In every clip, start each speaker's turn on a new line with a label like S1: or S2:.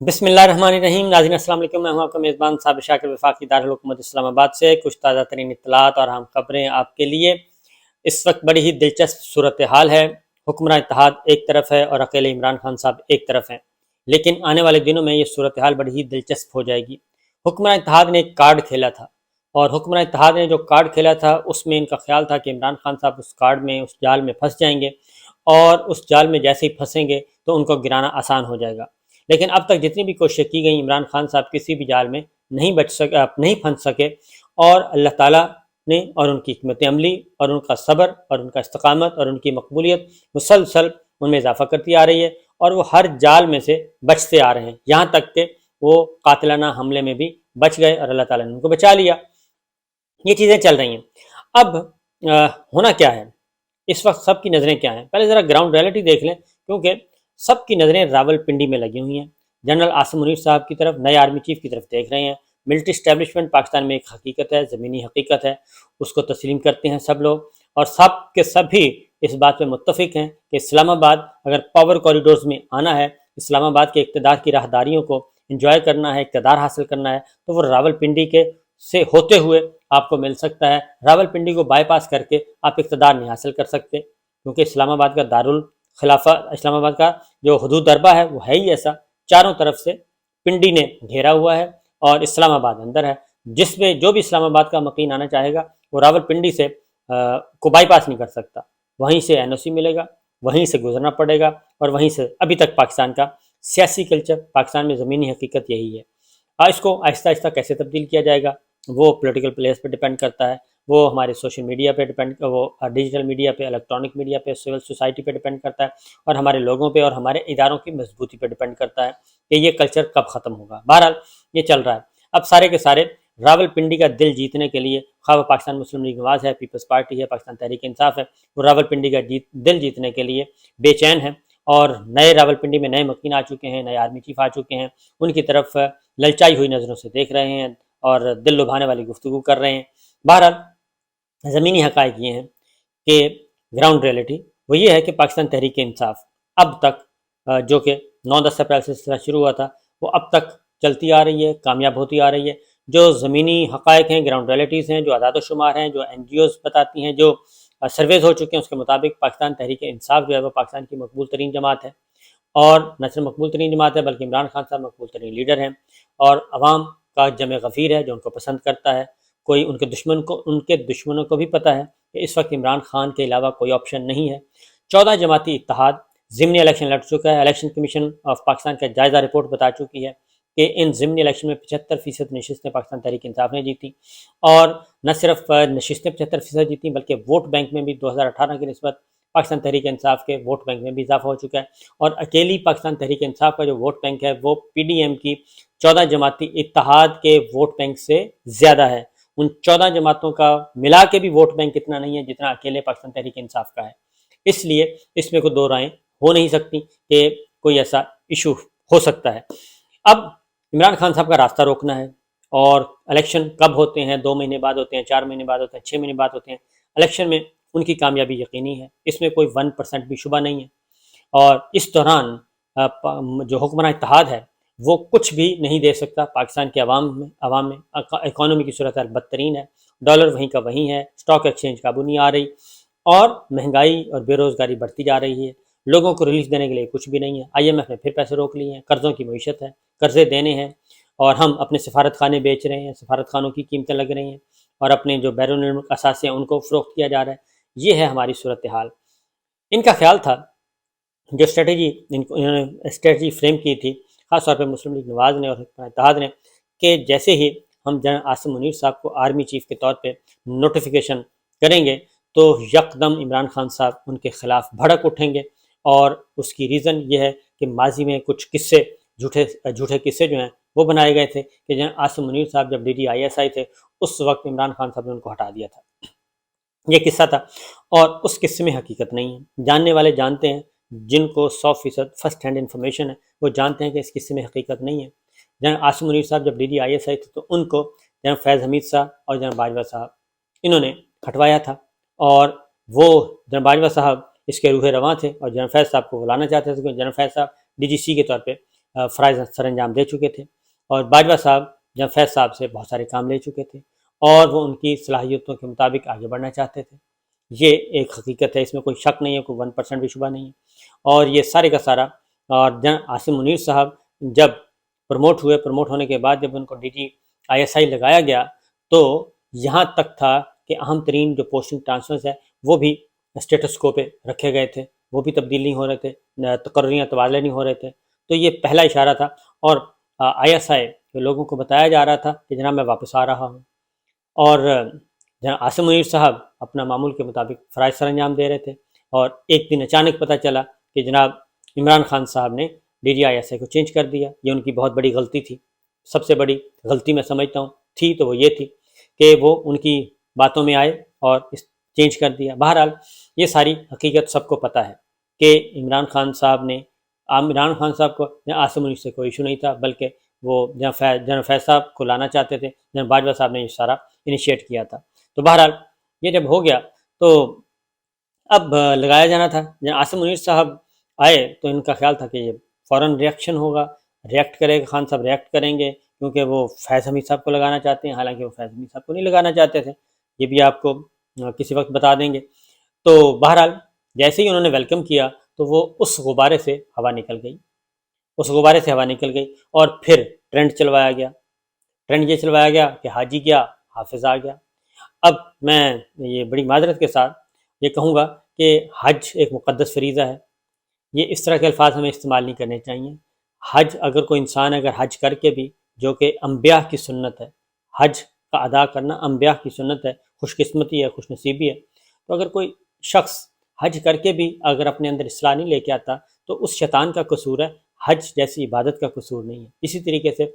S1: بسم اللہ الرحمن الرحیم۔ ناظرین السلام علیکم، میں ہوں آپ کا میزبان صابر شاکر وفاقی دارالحکومت اسلام آباد سے کچھ تازہ ترین اطلاعات اور اہم خبریں آپ کے لیے۔ اس وقت بڑی ہی دلچسپ صورتحال ہے۔ حکمراں اتحاد ایک طرف ہے اور اکیلے عمران خان صاحب ایک طرف ہیں، لیکن آنے والے دنوں میں یہ صورتحال بڑی ہی دلچسپ ہو جائے گی۔ حکمراں اتحاد نے ایک کارڈ کھیلا تھا، اور حکمراں اتحاد نے جو کارڈ کھیلا تھا اس میں ان کا خیال تھا کہ عمران خان صاحب اس کارڈ میں، اس جال میں پھنس جائیں گے، اور اس جال میں جیسے ہی پھنسیں گے تو ان کو گرانا آسان ہو جائے گا۔ لیکن اب تک جتنی بھی کوششیں کی گئیں، عمران خان صاحب کسی بھی جال میں نہیں پھنس سکے، اور اللہ تعالیٰ نے اور ان کی حکمت عملی اور ان کا صبر اور ان کا استقامت اور ان کی مقبولیت مسلسل ان میں اضافہ کرتی آ رہی ہے، اور وہ ہر جال میں سے بچتے آ رہے ہیں، یہاں تک کہ وہ قاتلانہ حملے میں بھی بچ گئے اور اللہ تعالیٰ نے ان کو بچا لیا۔ یہ چیزیں چل رہی ہیں۔ اب ہونا کیا ہے اس وقت؟ سب کی نظریں کیا ہیں؟ پہلے ذرا گراؤنڈ ریئلٹی دیکھ لیں، کیونکہ سب کی نظریں راول پنڈی میں لگی ہوئی ہیں۔ جنرل عاصم منیر صاحب کی طرف، نئے آرمی چیف کی طرف دیکھ رہے ہیں۔ ملٹری اسٹیبلشمنٹ پاکستان میں ایک حقیقت ہے، زمینی حقیقت ہے، اس کو تسلیم کرتے ہیں سب لوگ، اور سب کے سبھی اس بات پہ متفق ہیں کہ اسلام آباد اگر پاور کوریڈورز میں آنا ہے، اسلام آباد کے اقتدار کی راہداریوں کو انجوائے کرنا ہے، اقتدار حاصل کرنا ہے، تو وہ راول پنڈی کے سے ہوتے ہوئے آپ کو مل سکتا ہے۔ راول پنڈی کو بائی پاس کر کے آپ اقتدار نہیں حاصل کر سکتے، کیونکہ اسلام آباد کا دارالخلافہ، اسلام آباد کا جو حدود دربہ ہے وہ ہے ہی ایسا، چاروں طرف سے پنڈی نے گھیرا ہوا ہے اور اسلام آباد اندر ہے، جس میں جو بھی اسلام آباد کا مکین آنا چاہے گا وہ راول پنڈی سے کو بائی پاس نہیں کر سکتا، وہیں سے این او سی ملے گا، وہیں سے گزرنا پڑے گا، اور وہیں سے ابھی تک پاکستان کا سیاسی کلچر، پاکستان میں زمینی حقیقت یہی ہے۔ اس کو آہستہ آہستہ کیسے تبدیل کیا جائے گا وہ پولیٹیکل پلیئرز پہ ڈیپینڈ کرتا ہے، وہ ہمارے سوشل میڈیا پہ ڈیپینڈ، وہ ڈیجیٹل میڈیا پہ، الیکٹرانک میڈیا پہ، سول سوسائٹی پہ ڈیپینڈ کرتا ہے، اور ہمارے لوگوں پہ اور ہمارے اداروں کی مضبوطی پہ ڈیپینڈ کرتا ہے کہ یہ کلچر کب ختم ہوگا۔ بہرحال یہ چل رہا ہے۔ اب سارے کے سارے راول پنڈی کا دل جیتنے کے لیے، خواہ وہ پاکستان مسلم لیگ نواز ہے، پیپلز پارٹی ہے، پاکستان تحریک انصاف ہے، وہ راول پنڈی کا دل جیتنے کے لیے بے چین ہے، اور نئے راول پنڈی میں نئے مکین آ چکے ہیں، نئے آرمی چیف آ چکے ہیں، ان کی طرف للچائی ہوئی نظروں سے دیکھ رہے ہیں اور دل لبھانے والی گفتگو کر رہے ہیں۔ بہرحال زمینی حقائق یہ ہیں کہ گراؤنڈ ریئلٹی وہ یہ ہے کہ پاکستان تحریک انصاف اب تک جو کہ 9-10 اپریل سے سلسلہ شروع ہوا تھا، وہ اب تک چلتی آ رہی ہے، کامیاب ہوتی آ رہی ہے۔ جو زمینی حقائق ہیں، گراؤنڈ ریئلٹیز ہیں، جو اعداد و شمار ہیں، جو این جی اوز بتاتی ہیں، جو سرویز ہو چکے ہیں، اس کے مطابق پاکستان تحریک انصاف جو ہے وہ پاکستان کی مقبول ترین جماعت ہے، اور نہ صرف مقبول ترین جماعت ہے بلکہ عمران خان صاحب مقبول ترین لیڈر ہیں، اور عوام کا جمع غفیر ہے جو ان کو پسند کرتا ہے۔ کوئی ان کے دشمنوں کو بھی پتہ ہے کہ اس وقت عمران خان کے علاوہ کوئی آپشن نہیں ہے۔ 14 جماعتی اتحاد ضمنی الیکشن لڑ چکا ہے۔ الیکشن کمیشن آف پاکستان کا جائزہ رپورٹ بتا چکی ہے کہ ان ضمنی الیکشن میں 75% نشستیں پاکستان تحریک انصاف نے جیتی، اور نہ صرف نشستیں 75% جیتی بلکہ ووٹ بینک میں بھی 2018 کی نسبت پاکستان تحریک انصاف کے ووٹ بینک میں بھی اضافہ ہو چکا ہے، اور اکیلی پاکستان تحریک انصاف کا جو ووٹ بینک ہے وہ پی ڈی ایم کی 14 جماعتی اتحاد کے ووٹ بینک سے زیادہ ہے۔ ان 14 جماعتوں کا ملا کے بھی ووٹ بینک اتنا نہیں ہے جتنا اکیلے پاکستان تحریک انصاف کا ہے۔ اس لیے اس میں کوئی دو رائیں ہو نہیں سکتی کہ کوئی ایسا ایشو ہو سکتا ہے۔ اب عمران خان صاحب کا راستہ روکنا ہے، اور الیکشن کب ہوتے ہیں؟ 2 مہینے بعد ہوتے ہیں، 4 مہینے بعد ہوتے ہیں، 6 مہینے بعد ہوتے ہیں۔ الیکشن میں ان کی کامیابی یقینی ہے، اس میں کوئی 1% بھی شبہ نہیں ہے، اور اس دوران جو حکمراں اتحاد ہے وہ کچھ بھی نہیں دے سکتا پاکستان کے عوام میں۔ اکانومی کی صورتحال بدترین ہے، ڈالر وہیں کا وہیں ہے، اسٹاک ایکسچینج قابو نہیں آ رہی، اور مہنگائی اور بے روزگاری بڑھتی جا رہی ہے، لوگوں کو ریلیف دینے کے لیے کچھ بھی نہیں ہے۔ آئی ایم ایف نے پھر پیسے روک لیے ہیں، قرضوں کی معیشت ہے، قرضے دینے ہیں، اور ہم اپنے سفارت خانے بیچ رہے ہیں، سفارت خانوں کی قیمتیں لگ رہی ہیں، اور اپنے جو بیرون ملک اثاثے ہیں ان کو فروخت کیا جا رہا ہے۔ یہ ہے ہماری صورتحال۔ ان کا خیال تھا، جو انہوں نے اسٹریٹجی فریم کی تھی، خاص طور پہ مسلم لیگ نواز نے اور حکمراں اتحاد نے، کہ جیسے ہی ہم جنرل عاصم منیر صاحب کو آرمی چیف کے طور پہ نوٹیفیکیشن کریں گے تو یکدم عمران خان صاحب ان کے خلاف بھڑک اٹھیں گے، اور اس کی ریزن یہ ہے کہ ماضی میں کچھ قصے، جھوٹے قصے جو ہیں وہ بنائے گئے تھے کہ جنرل عاصم منیر صاحب جب DDISI تھے اس وقت عمران خان صاحب نے ان کو ہٹا دیا تھا۔ یہ قصہ تھا، اور اس قصے میں حقیقت نہیں ہے۔ جاننے والے جانتے ہیں، جن کو 100% فرسٹ ہینڈ انفارمیشن ہے وہ جانتے ہیں کہ اس قصے میں حقیقت نہیں ہے۔ جنرل عاصم منیر صاحب جب DDISI تھے تو ان کو جنرل فیض حمید صاحب اور جنرل باجوہ صاحب انہوں نے ہٹوایا تھا، اور وہ جنرل باجوہ صاحب اس کے روح رواں تھے، اور جنرل فیض صاحب کو بلانا چاہتے تھے، کیونکہ جنرل فیض صاحب DGC کے طور پہ فرائض سر انجام دے چکے تھے، اور باجوہ صاحب جناب فیض صاحب سے بہت سارے کام لے چکے تھے، اور وہ ان کی صلاحیتوں کے مطابق آگے بڑھنا چاہتے تھے۔ یہ ایک حقیقت ہے، اس میں کوئی شک نہیں ہے، کوئی 1% بھی شبہ نہیں ہے۔ اور یہ سارے کا سارا، اور جناب عاصم منیر صاحب جب پروموٹ ہوئے، پروموٹ ہونے کے بعد جب ان کو DGISI لگایا گیا تو یہاں تک تھا کہ اہم ترین جو پوسٹنگ ٹرانسفرز ہے وہ بھی اسٹیٹس کو پہ رکھے گئے تھے، وہ بھی تبدیل نہیں ہو رہے تھے، تقرریاں تبادلے نہیں ہو رہے تھے۔ تو یہ پہلا اشارہ تھا، اور ISI کے لوگوں کو بتایا جا رہا تھا کہ جناب میں واپس آ رہا ہوں، اور جناب عاصم منیر صاحب اپنا معمول کے مطابق فرائض سر انجام دے رہے تھے، اور ایک دن اچانک پتہ چلا کہ جناب عمران خان صاحب نے DGISI کو چینج کر دیا۔ یہ ان کی بہت بڑی غلطی تھی، سب سے بڑی غلطی میں سمجھتا ہوں تھی تو وہ یہ تھی کہ وہ ان کی باتوں میں آئے اور چینج کر دیا۔ بہرحال یہ ساری حقیقت سب کو پتہ ہے کہ عمران خان صاحب کو عاصم منیر سے کوئی ایشو نہیں تھا، بلکہ وہ جنرل فیض صاحب کو لانا چاہتے تھے۔ جنرل باجوہ صاحب نے یہ سارا انیشیٹ کیا تھا۔ تو بہرحال یہ جب ہو گیا تو اب لگایا جانا تھا۔ جنرل عاصم منیر صاحب آئے تو ان کا خیال تھا کہ یہ فوراً ریئیکشن ہوگا، ریئیکٹ کرے گا، خان صاحب ریئیکٹ کریں گے، کیونکہ وہ فیض حمید صاحب کو لگانا چاہتے ہیں، حالانکہ وہ فیض حمید صاحب کو نہیں لگانا چاہتے تھے، یہ بھی آپ کو کسی وقت بتا دیں گے۔ تو بہرحال جیسے ہی انہوں نے ویلکم کیا تو وہ اس غبارے سے ہوا نکل گئی، اور پھر ٹرینڈ چلوایا گیا۔ ٹرینڈ یہ چلوایا گیا کہ حاجی گیا حافظ آ گیا۔ اب میں یہ بڑی معذرت کے ساتھ یہ کہوں گا کہ حج ایک مقدس فریضہ ہے، یہ اس طرح کے الفاظ ہمیں استعمال نہیں کرنے چاہیے۔ حج اگر کوئی انسان اگر حج کر کے بھی، جو کہ انبیاء کی سنت ہے، حج کا ادا کرنا انبیاء کی سنت ہے، خوش قسمتی ہے، خوش نصیبی ہے، تو اگر کوئی شخص حج کر کے بھی اگر اپنے اندر اصلاح نہیں لے کے آتا تو اس شیطان کا قصور ہے، حج جیسی عبادت کا قصور نہیں ہے۔ اسی طریقے سے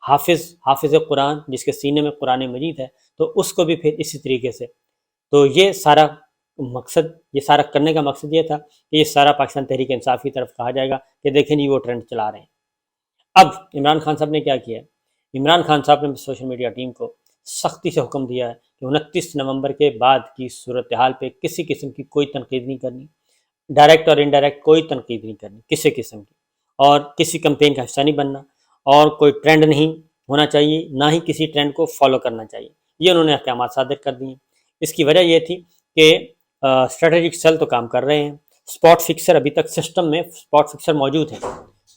S1: حافظ قرآن جس کے سینے میں قرآن مجید ہے، تو اس کو بھی پھر اسی طریقے سے۔ تو یہ سارا کرنے کا مقصد یہ تھا کہ یہ سارا پاکستان تحریک انصاف کی طرف کہا جائے گا کہ دیکھیں جی وہ ٹرینڈ چلا رہے ہیں۔ اب عمران خان صاحب نے کیا کیا؟ عمران خان صاحب نے سوشل میڈیا ٹیم کو سختی سے حکم دیا ہے کہ 29 نومبر کے بعد کی صورتحال پہ کسی قسم کی کوئی تنقید نہیں کرنی، ڈائریکٹ اور انڈائریکٹ کوئی تنقید نہیں کرنی کسی قسم کی، اور کسی کمپین کا حصہ نہیں بننا، اور کوئی ٹرینڈ نہیں ہونا چاہیے، نہ ہی کسی ٹرینڈ کو فالو کرنا چاہیے۔ یہ انہوں نے احکامات صادر کر دیے۔ اس کی وجہ یہ تھی کہ اسٹریٹجک سیل تو کام کر رہے ہیں، اسپاٹ فکسر ابھی تک سسٹم میں اسپاٹ فکسر موجود ہیں۔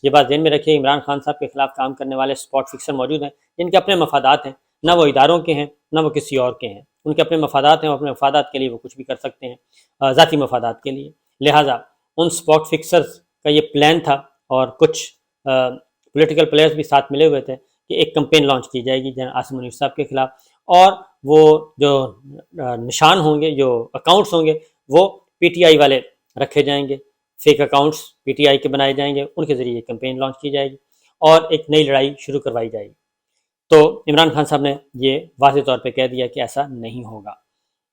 S1: یہ بات ذہن میں رکھیے، عمران خان صاحب کے خلاف کام کرنے والے اسپاٹ فکسر موجود ہیں جن کے اپنے مفادات ہیں، نہ وہ اداروں کے ہیں نہ وہ کسی اور کے ہیں، ان کے اپنے مفادات ہیں، اور اپنے مفادات کے لیے وہ کچھ بھی کر سکتے ہیں، ذاتی مفادات کے لیے۔ لہٰذا ان اسپاٹ فکسرز کا یہ پلان تھا، اور کچھ پولیٹیکل پلیئرز بھی ساتھ ملے ہوئے تھے کہ ایک کمپین لانچ کی جائے گی جناب عاصم منیر صاحب کے خلاف، اور وہ جو نشان ہوں گے، جو اکاؤنٹس ہوں گے، وہ PTI والے رکھے جائیں گے، فیک اکاؤنٹس PTI کے بنائے جائیں گے، ان کے ذریعے کمپین لانچ کی جائے گی اور ایک نئی لڑائی شروع کروائی جائے گی۔ تو عمران خان صاحب نے یہ واضح طور پہ کہہ دیا کہ ایسا نہیں ہوگا،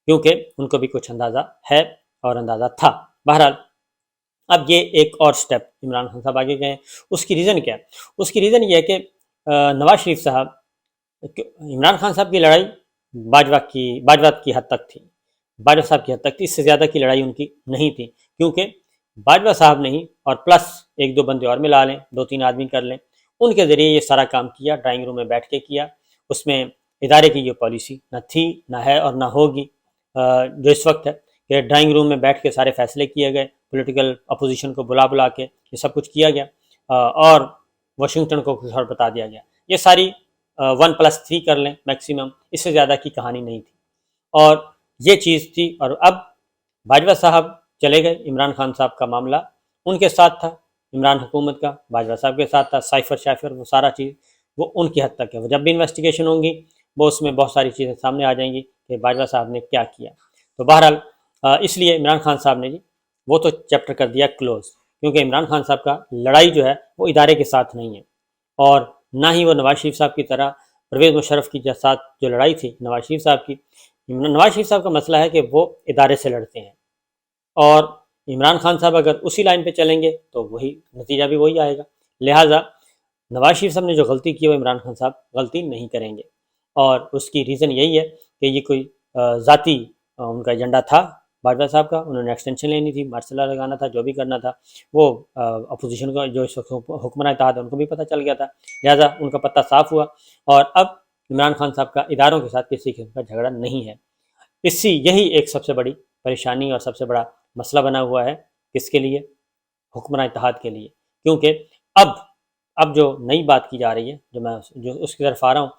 S1: کیونکہ ان کو بھی کچھ اندازہ ہے اور اندازہ تھا۔ بہرحال اب یہ ایک اور سٹیپ عمران خان صاحب آگے گئے۔ اس کی ریزن کیا ہے؟ اس کی ریزن یہ ہے کہ نواز شریف صاحب، عمران خان صاحب کی لڑائی باجوہ کی حد تک تھی، باجوہ صاحب کی حد تک تھی، اس سے زیادہ کی لڑائی ان کی نہیں تھی، کیونکہ باجوہ صاحب نہیں، اور پلس ایک دو بندے اور ملا لیں، 2-3 آدمی کر لیں، ان کے ذریعے یہ سارا کام کیا، ڈرائنگ روم میں بیٹھ کے کیا۔ اس میں ادارے کی یہ پالیسی نہ تھی، نہ ہے، اور نہ ہوگی جو اس وقت ہے، کہ ڈرائنگ روم میں بیٹھ کے سارے فیصلے کیے گئے، پولیٹیکل اپوزیشن کو بلا کے یہ سب کچھ کیا گیا، اور واشنگٹن کو کچھ اور بتا دیا گیا۔ یہ ساری 1+3 کر لیں میکسیمم، اس سے زیادہ کی کہانی نہیں تھی، اور یہ چیز تھی۔ اور اب باجوہ صاحب چلے گئے، عمران خان صاحب کا معاملہ ان کے ساتھ تھا، عمران حکومت کا باجوہ صاحب کے ساتھ تھا، سائفر وہ سارا چیز وہ ان کی حد تک ہے۔ وہ جب بھی انویسٹیگیشن ہوں گی وہ اس میں بہت ساری چیزیں سامنے آ جائیں گی کہ باجوہ صاحب نے کیا کیا۔ تو بہرحال اس لیے عمران خان صاحب نے وہ تو چیپٹر کر دیا کلوز، کیونکہ عمران خان صاحب کا لڑائی جو ہے وہ ادارے کے ساتھ نہیں ہے، اور نہ ہی وہ نواز شریف صاحب کی طرح پرویز مشرف کی ساتھ جو لڑائی تھی نواز شریف صاحب کی۔ نواز شریف صاحب کا مسئلہ ہے کہ وہ ادارے سے لڑتے ہیں، اور عمران خان صاحب اگر اسی لائن پہ چلیں گے تو وہی نتیجہ بھی وہی آئے گا۔ لہٰذا نواز شریف صاحب نے جو غلطی کی وہ عمران خان صاحب غلطی نہیں کریں گے، اور اس کی ریزن یہی ہے کہ یہ کوئی ذاتی ان کا ایجنڈا تھا باجوہ صاحب کا، انہوں نے ایکسٹینشن لینی تھی، مارشل لا لگانا تھا، جو بھی کرنا تھا وہ اپوزیشن کو جو حکمراں اتحاد ہے ان کو بھی پتہ چل گیا تھا، لہٰذا ان کا پتہ صاف ہوا، اور اب عمران خان صاحب کا اداروں کے ساتھ کسی قسم کا جھگڑا نہیں ہے۔ یہی ایک سب سے بڑی پریشانی اور سب سے بڑا مسئلہ بنا ہوا ہے، کس کے لیے؟ حکمراں اتحاد کے لیے، کیونکہ اب جو نئی بات کی جا رہی ہے، جو اس کی طرف آ رہا ہوں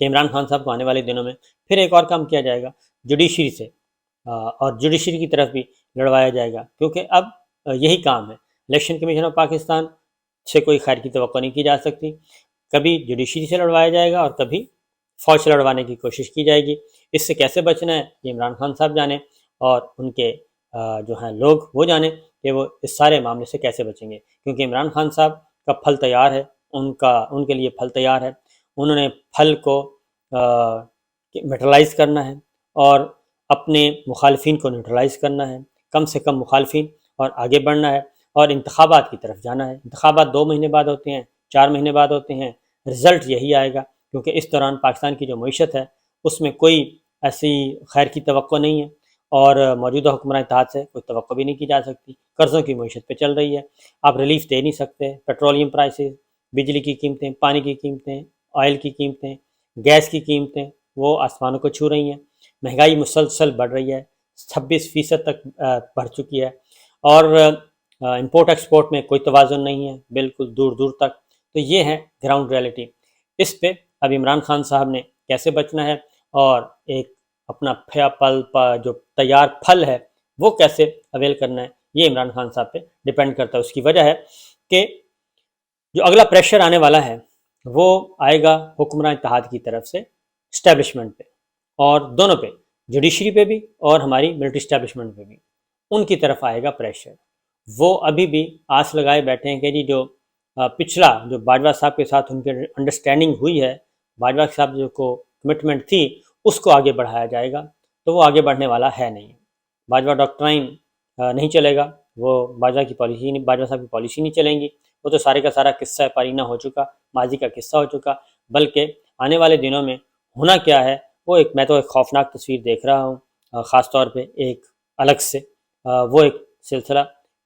S1: کہ عمران خان صاحب کو آنے والے دنوں میں پھر ایک اور کام کیا جائے گا جوڈیشری سے، اور جوڈیشری کی طرف بھی لڑوایا جائے گا، کیونکہ اب یہی کام ہے۔ الیکشن کمیشن آف پاکستان سے کوئی خیر کی توقع نہیں کی جا سکتی، کبھی جوڈیشری سے لڑوایا جائے گا اور کبھی فوج سے لڑوانے کی کوشش کی جائے گی۔ اس سے کیسے بچنا ہے یہ عمران خان صاحب جانیں، اور ان کے جو ہیں لوگ وہ جانیں کہ وہ اس سارے معاملے سے کیسے بچیں گے، کیونکہ عمران خان صاحب کا پھل تیار ہے، ان کے لیے پھل تیار ہے، انہوں نے پھل کو میٹرلائز کرنا ہے اور اپنے مخالفین کو نیوٹرلائز کرنا ہے، کم سے کم مخالفین، اور آگے بڑھنا ہے اور انتخابات کی طرف جانا ہے۔ انتخابات 2 مہینے بعد ہوتے ہیں، 4 مہینے بعد ہوتے ہیں، رزلٹ یہی آئے گا، کیونکہ اس دوران پاکستان کی جو معیشت ہے اس میں کوئی ایسی خیر کی توقع نہیں ہے، اور موجودہ حکمراں اتحاد سے کوئی توقع بھی نہیں کی جا سکتی، قرضوں کی معیشت پہ چل رہی ہے، آپ ریلیف دے نہیں سکتے، پیٹرولیم پرائسز، بجلی کی قیمتیں، پانی کی قیمتیں، آئل کی قیمتیں، گیس کی قیمتیں وہ آسمانوں کو چھو رہی ہیں، مہنگائی مسلسل بڑھ رہی ہے، 26% تک بڑھ چکی ہے، اور امپورٹ ایکسپورٹ میں کوئی توازن نہیں ہے بالکل دور دور تک۔ تو یہ ہے گراؤنڈ ریئلٹی، اس پہ اب عمران خان صاحب نے کیسے بچنا ہے اور ایک اپنا جو تیار پھل ہے وہ کیسے اویل کرنا ہے، یہ عمران خان صاحب پہ ڈیپینڈ کرتا ہے۔ اس کی وجہ ہے کہ جو اگلا پریشر آنے والا ہے وہ آئے گا حکمراں اتحاد کی طرف سے اسٹیبلشمنٹ پہ، اور دونوں پہ، جوڈیشری پہ بھی اور ہماری ملٹری اسٹیبلشمنٹ پہ بھی، ان کی طرف آئے گا پریشر۔ وہ ابھی بھی آس لگائے بیٹھے ہیں کہ جی جو پچھلا جو باجوہ صاحب کے ساتھ ان کے انڈرسٹینڈنگ ہوئی ہے، باجوہ صاحب جو کو کمٹمنٹ تھی اس کو آگے بڑھایا جائے گا، تو وہ آگے بڑھنے والا ہے نہیں۔ باجوہ ڈاکٹرائن نہیں چلے گا، وہ باجوہ صاحب کی پالیسی نہیں چلیں گی، وہ تو سارے کا سارا قصہ پارینہ ہو چکا، ماضی کا قصہ ہو چکا، بلکہ آنے والے دنوں میں ہونا کیا ہے وہ میں تو ایک خوفناک تصویر دیکھ رہا ہوں، خاص طور پہ ایک الگ سے وہ ایک سلسلہ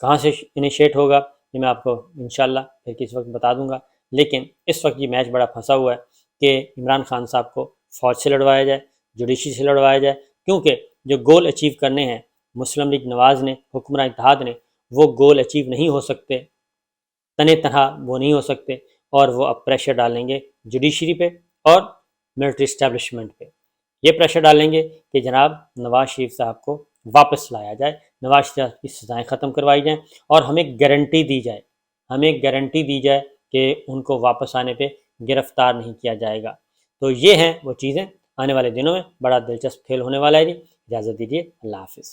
S1: کہاں سے انیشیٹ ہوگا یہ میں آپ کو انشاءاللہ پھر کسی وقت بتا دوں گا، لیکن اس وقت یہ میچ بڑا پھنسا ہوا ہے کہ عمران خان صاحب کو فوج سے لڑوایا جائے، جوڈیشری سے لڑوایا جائے، کیونکہ جو گول اچیو کرنے ہیں مسلم لیگ نواز نے، حکمراں اتحاد نے، وہ گول اچیو نہیں ہو سکتے، تنہ تنہا وہ نہیں ہو سکتے، اور وہ اب پریشر ڈالیں گے جوڈیشری پہ اور ملٹری اسٹیبلشمنٹ پہ، یہ پریشر ڈالیں گے کہ جناب نواز شریف صاحب کو واپس لایا جائے، نواز شریف صاحب کی سزائیں ختم کروائی جائیں، اور ہمیں گارنٹی دی جائے کہ ان کو واپس آنے پہ گرفتار نہیں کیا جائے گا۔ تو یہ ہیں وہ چیزیں، آنے والے دنوں میں بڑا دلچسپ کھیل ہونے والا ہے جی۔ اجازت دیجیے، اللہ حافظ۔